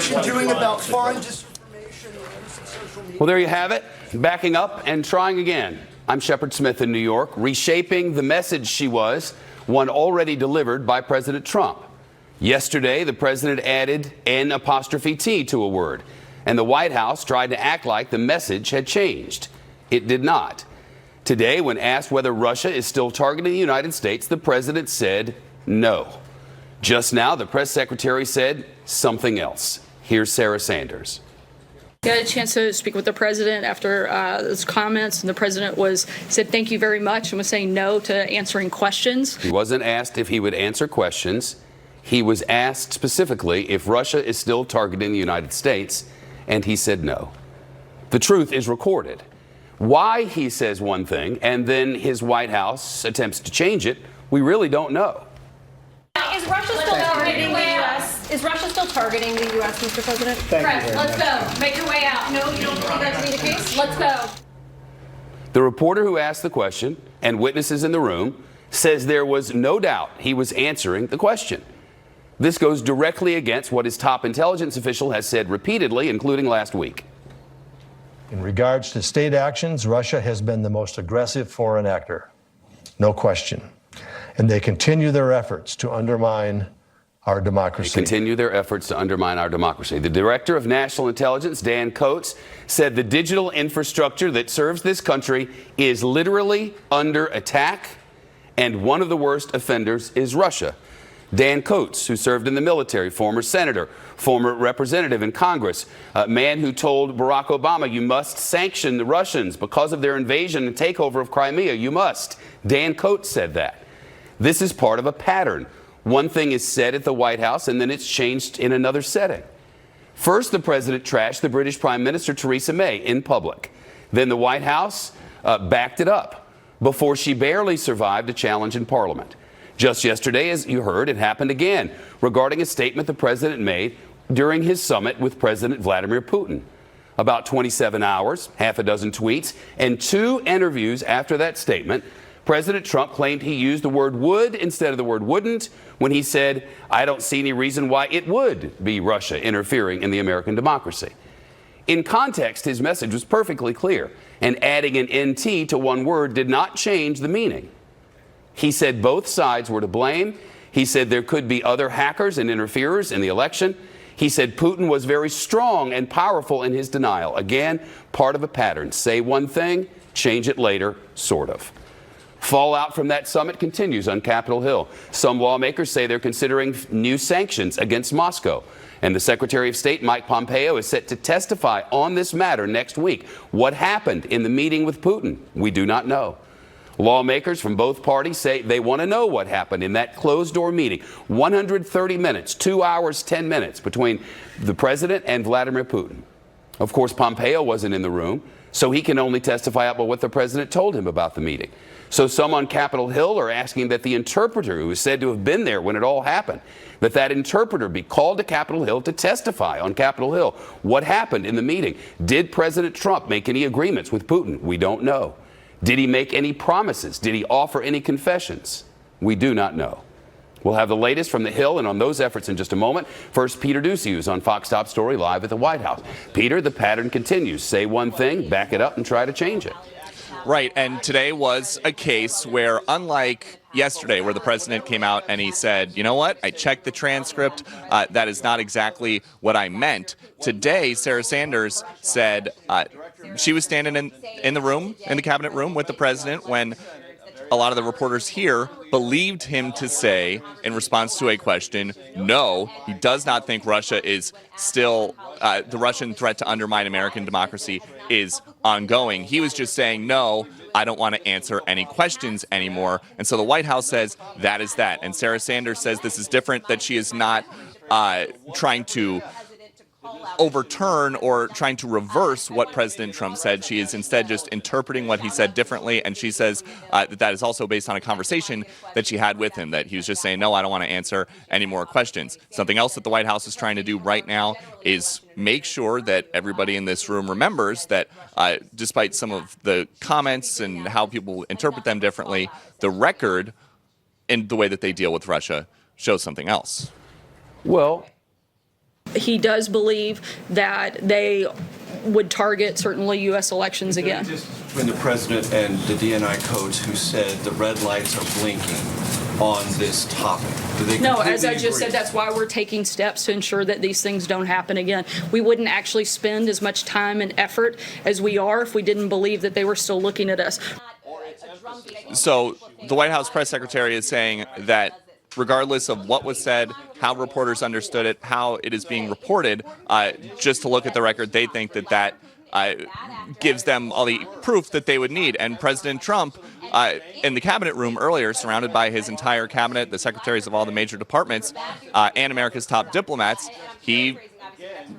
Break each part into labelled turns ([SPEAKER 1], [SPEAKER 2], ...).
[SPEAKER 1] administration doing about foreign disinformation and use of social media?
[SPEAKER 2] Well, there you have it. Backing up and trying again. I'm Shepard Smith in New York, reshaping the message she was, one already delivered by President Trump. Yesterday, the president added N''T to a word, and the White House tried to act like the message had changed. It did not. Today, when asked whether Russia is still targeting the United States, the president said no. Just now, the press secretary said something else. Here's Sarah Sanders.
[SPEAKER 3] I had a chance to speak with the president after those comments, and the president said thank you very much and was saying no to answering questions.
[SPEAKER 2] He wasn't asked if he would answer questions. He was asked specifically if Russia is still targeting the United States, and he said no. The truth is recorded. Why he says one thing and then his White House attempts to change it, we really don't know.
[SPEAKER 4] Is Russia still targeting the U.S.? Is Russia still targeting the U.S., Mr. President?
[SPEAKER 5] Press, let's go. Make your way out.
[SPEAKER 4] No, you don't believe that to be the case? Let's go.
[SPEAKER 2] The reporter who asked the question and witnesses in the room says there was no doubt he was answering the question. This goes directly against what his top intelligence official has said repeatedly, including last week.
[SPEAKER 6] In regards to state actions, Russia has been the most aggressive foreign actor, no question. And they continue their efforts to undermine our democracy.
[SPEAKER 2] The Director of National Intelligence, Dan Coats, said the digital infrastructure that serves this country is literally under attack, and one of the worst offenders is Russia. Dan Coats, who served in the military, former senator, former representative in Congress, a man who told Barack Obama, you must sanction the Russians because of their invasion and takeover of Crimea. You must. Dan Coats said that. This is part of a pattern. One thing is said at the White House, and then it's changed in another setting. First, the president trashed the British Prime Minister Theresa May in public. Then the White House backed it up before she barely survived a challenge in Parliament. Just yesterday, as you heard, it happened again regarding a statement the president made during his summit with President Vladimir Putin. About 27 hours, half a dozen tweets, and 2 interviews after that statement, President Trump claimed he used the word would instead of the word wouldn't when he said, I don't see any reason why it would be Russia interfering in the American democracy. In context, his message was perfectly clear, and adding an NT to one word did not change the meaning. He said both sides were to blame. He said there could be other hackers and interferers in the election. He said Putin was very strong and powerful in his denial. Again, part of a pattern. Say one thing, change it later, sort of. Fallout from that summit continues on Capitol Hill. Some lawmakers say they're considering new sanctions against Moscow. And the Secretary of State, Mike Pompeo, is set to testify on this matter next week. What happened in the meeting with Putin? We do not know. Lawmakers from both parties say they want to know what happened in that closed-door meeting. 130 minutes, 2 hours, 10 minutes between the president and Vladimir Putin. Of course, Pompeo wasn't in the room, so he can only testify about what the president told him about the meeting. So some on Capitol Hill are asking that the interpreter, who is said to have been there when it all happened, that interpreter be called to Capitol Hill to testify on Capitol Hill. What happened in the meeting? Did President Trump make any agreements with Putin? We don't know. Did he make any promises? Did he offer any confessions? We do not know. We'll have the latest from the Hill and on those efforts in just a moment. First, Peter Ducey, who's on Fox Top Story live at the White House. Peter, the pattern continues. Say one thing, back it up, and try to change it.
[SPEAKER 7] Right, and today was a case where, unlike yesterday, where the president came out and he said, you know what, I checked the transcript, that is not exactly what I meant. Today, Sarah Sanders said she was standing in the room, in the cabinet room with the president when a lot of the reporters here believed him to say, in response to a question, no, he does not think Russia is still, the Russian threat to undermine American democracy is ongoing. He was just saying, no, I don't want to answer any questions anymore. And so the White House says that is that. And Sarah Sanders says this is different, that she is not trying to overturn or trying to reverse what President Trump said. She is instead just interpreting what he said differently, and she says that is also based on a conversation that she had with him, that he was just saying, no, I don't want to answer any more questions. Something else that the White House is trying to do right now is make sure that everybody in this room remembers that despite some of the comments and how people interpret them differently, the record in the way that they deal with Russia shows something else.
[SPEAKER 2] Well,
[SPEAKER 3] he does believe that they would target certainly U.S. elections again.
[SPEAKER 8] Between the president and the DNI coach who said the red lights are blinking on this topic. Do they
[SPEAKER 3] No, as I
[SPEAKER 8] completely
[SPEAKER 3] just
[SPEAKER 8] agree?
[SPEAKER 3] said, that's why we're taking steps to ensure that these things don't happen again. We wouldn't actually spend as much time and effort as we are if we didn't believe that they were still looking at us.
[SPEAKER 7] So the White House press secretary is saying that regardless of what was said, how reporters understood it, how it is being reported, just to look at the record, they think that that gives them all the proof that they would need. And President Trump, in the cabinet room earlier, surrounded by his entire cabinet, the secretaries of all the major departments, and America's top diplomats, he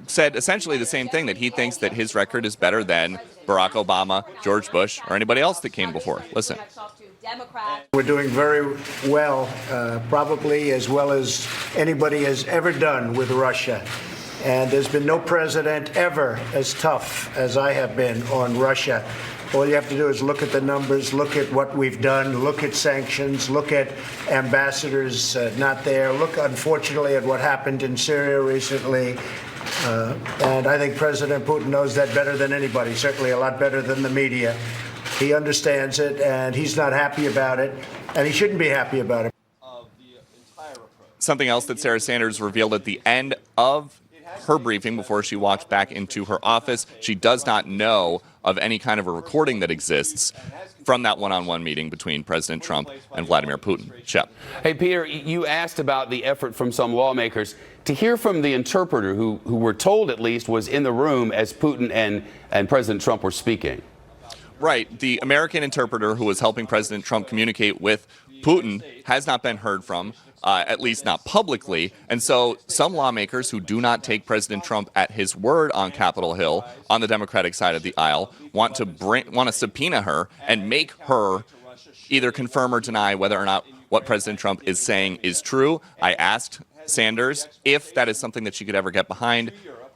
[SPEAKER 7] said essentially the same thing, that he thinks that his record is better than Barack Obama, George Bush, or anybody else that came before. Listen.
[SPEAKER 9] We're doing very well, probably as well as anybody has ever done with Russia. And there's been no president ever as tough as I have been on Russia. All you have to do is look at the numbers, look at what we've done, look at sanctions, look at ambassadors not there, look, unfortunately, at what happened in Syria recently. And I think President Putin knows that better than anybody, certainly a lot better than the media. He understands it, and he's not happy about it, and he shouldn't be happy about it.
[SPEAKER 7] Something else that Sarah Sanders revealed at the end of her briefing before she walked back into her office, she does not know of any kind of a recording that exists from that one-on-one meeting between President Trump and Vladimir Putin. Shep.
[SPEAKER 2] Hey, Peter, you asked about the effort from some lawmakers to hear from the interpreter who we're told at least was in the room as Putin and President Trump were speaking.
[SPEAKER 7] Right. The American interpreter who was helping President Trump communicate with Putin has not been heard from, at least not publicly. And so some lawmakers who do not take President Trump at his word on Capitol Hill, on the Democratic side of the aisle, want to subpoena her and make her either confirm or deny whether or not what President Trump is saying is true. I asked Sanders if that is something that she could ever get behind.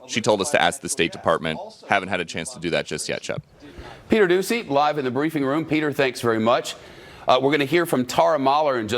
[SPEAKER 7] She told us to ask the State Department. Haven't had a chance to do that just yet, Shep.
[SPEAKER 2] Peter Ducey, live in the briefing room. Peter, thanks very much. We're going to hear from Tara Mahler in just